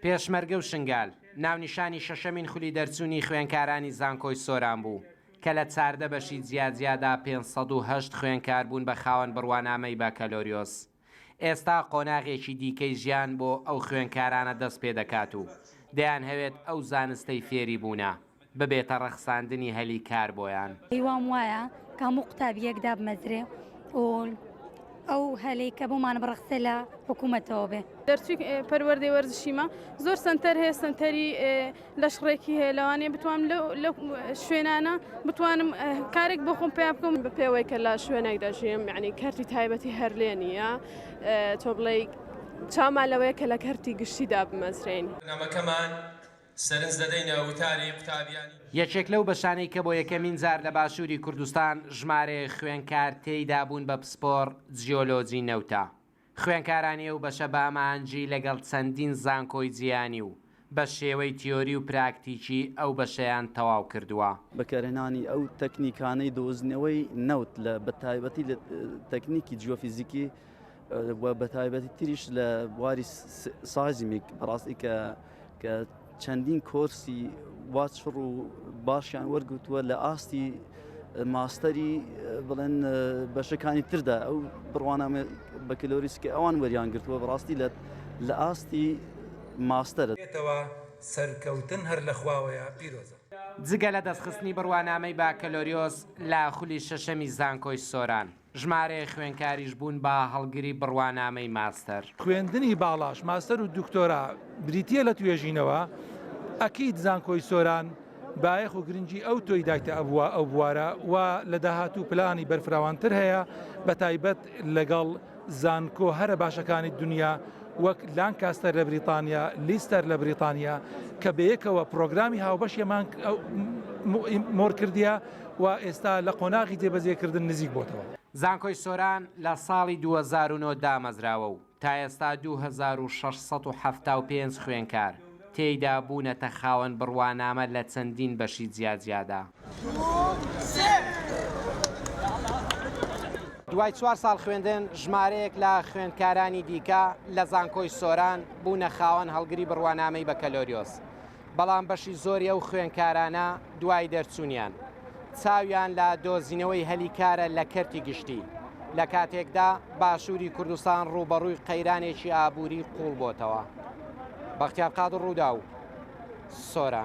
پێشمەرگە و شنگال ناونیشانی شەشەمین خولی دەرچوونی خوێنکارانی زانکۆی سۆران بوو کە لە چاردە بەشی جیاجیادا 508 خوێنکار بوون بە خاوەن بڕوانامەی باکەلۆریۆس. ئێستا قۆناغێکی دیکەی ژیان بۆ ئەو خوێنکارانە دەست پێ دەکات و دەیان هەوێت ئەو زانستەی فێری بوونە ببێتە ڕەخساندنی هەلی کار بۆیان. هیوام وایە کە هەموو قوتابیەکدا بمەزرێ و ئەو هەلەی کە بۆمان بڕخسە لە حکوومەتەوە بێ. دەرچووی پەروەردەی وەرزشیمە زۆر سنتەر هەیە، سنتەری لەشڕێکی هەیە، لەوانەیە بتوانم لە شوێنانە بتوانم کارێک بۆ خۆم پێ بکەم بە پێوەی کە لە شوێنێک دەژیم، یعنی کەرتی تایبەتی هەر لێ نییە، تۆ بڵێ چامان لەوەیە کە لە کەرتی گشتیدا بمەزرێن. نامەکەمان سەرنج دەدەینە وتاری قوتابیانی. یەکێک لەو بەشانەی کە بۆ یەکەمین جار لە باشووری کوردستان ژمارە خوێنکار تێیدا بوون بە پسپۆر جیۆلۆجی نەوتە. خوێنکارانی ئەو بەشە بە ئامانجی لەگەڵ چەندین زانکۆی جیانی و بە شێوەی تیۆری و پراکتیکی ئەو بەشەیان تەواو کردووە. بەکارهێنانی ئەو تەکنیکانەی دۆزنەوەی نەوت لە بەتایبەتی لە تەکنیکی جیۆفیزیکی و بەتایبەتی تریش لە بواری سازمیک بەڕاستی کە چەندین کۆرسی واچڕ و باشیان وەرگوتووە لە ئاستی ماستەری بڵێن بەشەکانی تردا ئەو بڕوانامە بەکەلۆریسکە ئەوان وەریان گرتووە بەڕاستی لە ئاستی ماستەرێتەوە سەرکەوتن هەر لە خواوەیە پیرۆزە. جگە لە دەستخستنی بڕوانامەی باکەلۆریۆس لە خولی شەشەمی زانکۆی سۆران ژمارەیە خوێنکاریش بوون بە هەڵگری بڕوانامەی ماستەر. خوێندنی باڵاش ماستەر و دوکتۆرا بریتە لە توێژینەوە ئەکیید زانکۆی سۆران بایەخ و گرنگی ئەو تۆی دایتە ئەوە ئەو بوارە و لە داهاتوو پلانی بەرفراوانتر هەیە بە تایبەت لەگەڵ زانکۆ هەرە باشەکانی دنیا وەک لانکاستەر لە بریتانیا، لیستەر لە بریتانیا کە بەیەکەوە پرۆگرامی هاوبەشیەمان مۆر کردیە و ئێستا لە قۆناغی جێبەجێکردن نزیک بۆتەوە. زانکۆی سۆران لە ساڵی 2009 دامەزراوە و تا ئێستا 2675 خوێنکار تێیدا بوونەتە خاوەن بڕوانامە لە چەندین بەشی جیاجیادا. دوای 4 ساڵ خوێندن ژمارەیەک لە خوێندکارانی دیکە لە زانکۆی سۆران بوونە خاوەن هەڵگری بڕوانامەی بەکەلۆریۆس. بەڵام بەشی زۆری ئەو خوێنکارانە دوای دەرچوونیان چاویان لە دۆزینەوەی هەلی کارە لە کەرتی گشتی لە کاتێکدا باشووری کوردستان ڕوبەڕووی قەیرانێکی ئابووری قوڵ بۆتەوە. بەختیار قادر ڕوودا و سۆران.